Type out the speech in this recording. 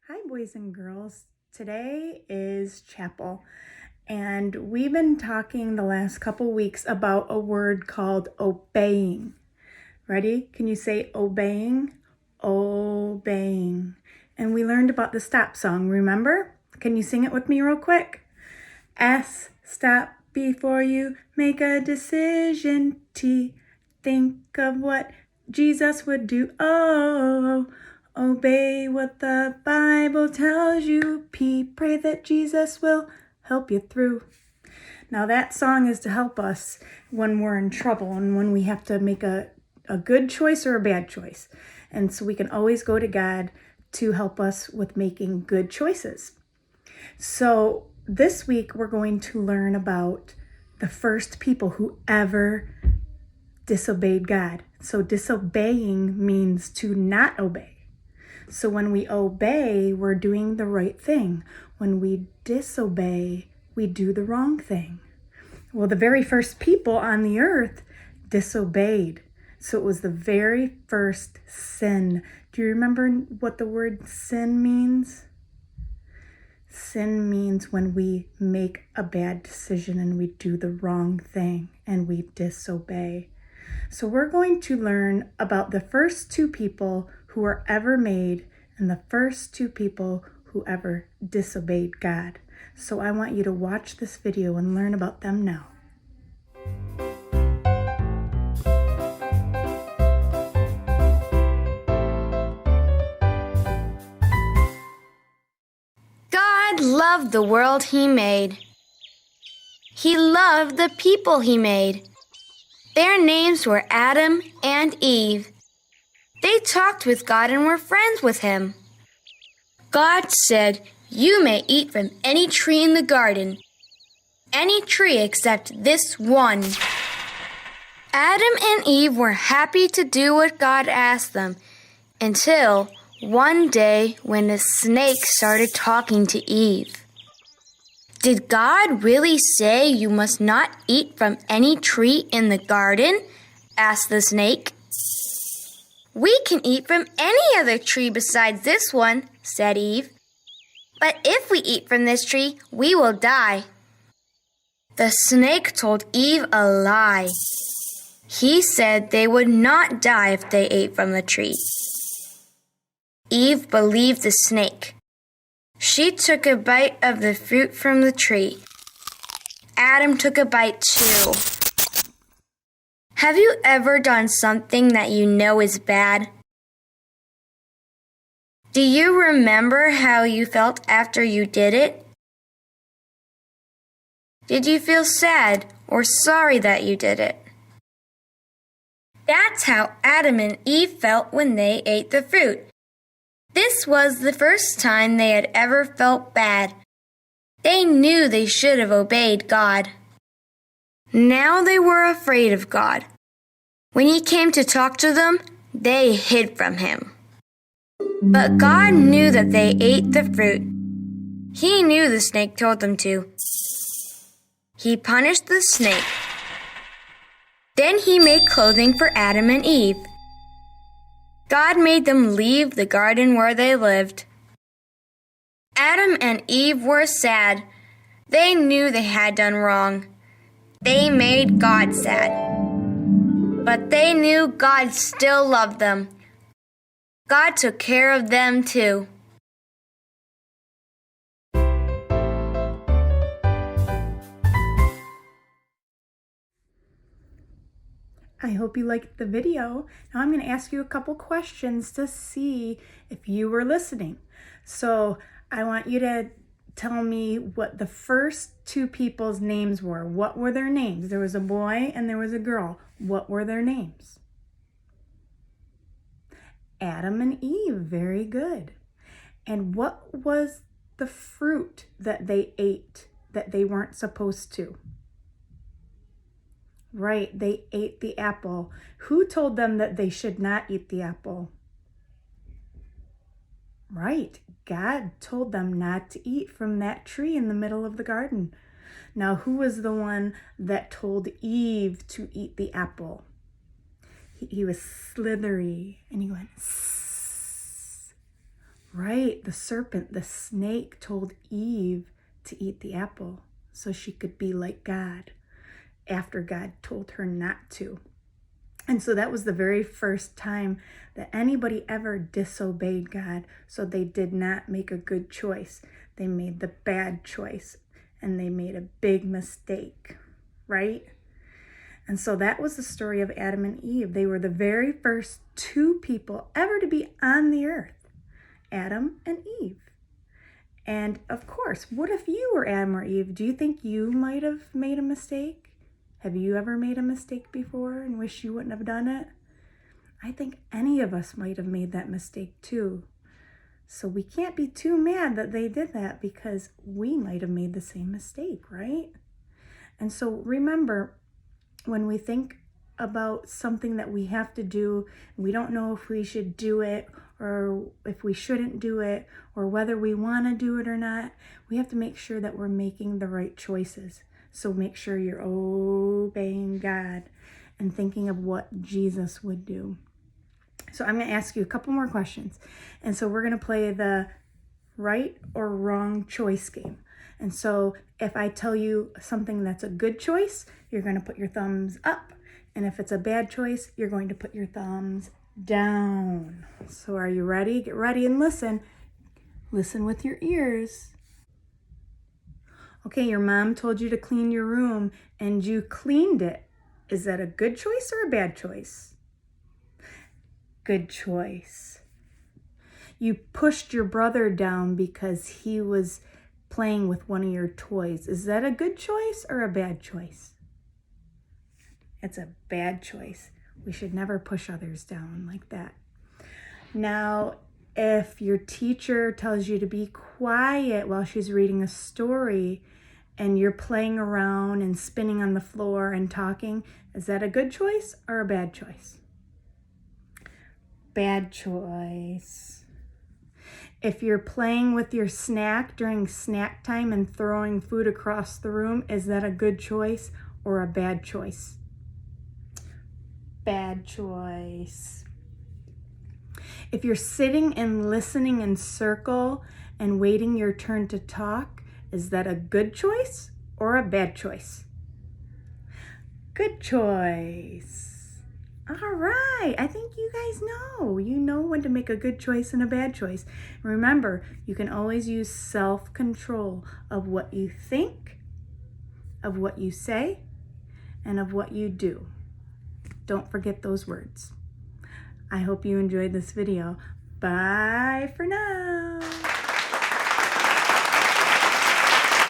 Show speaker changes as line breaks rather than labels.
Hi, boys and girls. Today is chapel, and we've been talking the last couple weeks about a word called obeying. Ready? Can you say obeying? Obeying. And we learned about the stop song, remember? Can you sing it with me real quick? S, stop before you make a decision. T, think of what Jesus would do. O, obey what the Bible tells you. P, pray that Jesus will help you through. Now that song is to help us when we're in trouble and when we have to make a good choice or a bad choice. And so we can always go to God to help us with making good choices. So this week we're going to learn about the first people who ever disobeyed God. So disobeying means to not obey. So when we obey, we're doing the right thing. When we disobey, we do the wrong thing. Well, the very first people on the earth disobeyed. So it was the very first sin. Do you remember what the word sin means? Sin means when we make a bad decision and we do the wrong thing and we disobey. So we're going to learn about the first two people who were ever made and the first two people who ever disobeyed God. So I want you to watch this video and learn about them now.
God loved the world He made. He loved the people He made. Their names were Adam and Eve. They talked with God and were friends with Him. God said, "You may eat from any tree in the garden, any tree except this one." Adam and Eve were happy to do what God asked them until one day when a snake started talking to Eve. "Did God really say you must not eat from any tree in the garden?" asked the snake. "We can eat from any other tree besides this one," said Eve. "But if we eat from this tree, we will die." The snake told Eve a lie. He said they would not die if they ate from the tree. Eve believed the snake. She took a bite of the fruit from the tree. Adam took a bite too. Have you ever done something that you know is bad? Do you remember how you felt after you did it? Did you feel sad or sorry that you did it? That's how Adam and Eve felt when they ate the fruit. This was the first time they had ever felt bad. They knew they should have obeyed God. Now they were afraid of God. When He came to talk to them, they hid from Him. But God knew that they ate the fruit. He knew the snake told them to. He punished the snake. Then He made clothing for Adam and Eve. God made them leave the garden where they lived. Adam and Eve were sad. They knew they had done wrong. They made God sad. But they knew God still loved them. God took care of them too.
I hope you liked the video. Now I'm going to ask you a couple questions to see if you were listening. So I want you to tell me what the first two people's names were. What were their names? There was a boy and there was a girl. What were their names? Adam and Eve. Very good. And what was the fruit that they ate that they weren't supposed to? Right, they ate the apple. Who told them that they should not eat the apple? Right, God told them not to eat from that tree in the middle of the garden. Now, who was the one that told Eve to eat the apple? He was slithery, and he went, "Sss." right. The serpent, the snake, told Eve to eat the apple so she could be like God after God told her not to. And so that was the very first time that anybody ever disobeyed God. So they did not make a good choice. They made the bad choice and they made a big mistake, right? And so that was the story of Adam and Eve. They were the very first two people ever to be on the earth, Adam and Eve. And of course, what if you were Adam or Eve? Do you think you might have made a mistake? Have you ever made a mistake before and wish you wouldn't have done it? I think any of us might have made that mistake too. So we can't be too mad that they did that because we might have made the same mistake, right? And so remember, when we think about something that we have to do, we don't know if we should do it or if we shouldn't do it or whether we want to do it or not, we have to make sure that we're making the right choices. So make sure you're obeying God and thinking of what Jesus would do. So I'm going to ask you a couple more questions. And so we're going to play the right or wrong choice game. And so if I tell you something that's a good choice, you're going to put your thumbs up. And if it's a bad choice, you're going to put your thumbs down. So are you ready? Get ready and listen. Listen with your ears. Okay, your mom told you to clean your room and you cleaned it. Is that a good choice or a bad choice? Good choice. You pushed your brother down because he was playing with one of your toys. Is that a good choice or a bad choice? It's a bad choice. We should never push others down like that. Now, if your teacher tells you to be quiet while she's reading a story and you're playing around and spinning on the floor and talking, is that a good choice or a bad choice? Bad choice. If you're playing with your snack during snack time and throwing food across the room, is that a good choice or a bad choice? Bad choice. If you're sitting and listening in circle and waiting your turn to talk, is that a good choice or a bad choice? Good choice. All right, I think you guys know. You know when to make a good choice and a bad choice. Remember, you can always use self-control of what you think, of what you say, and of what you do. Don't forget those words. I hope you enjoyed this video. Bye for now.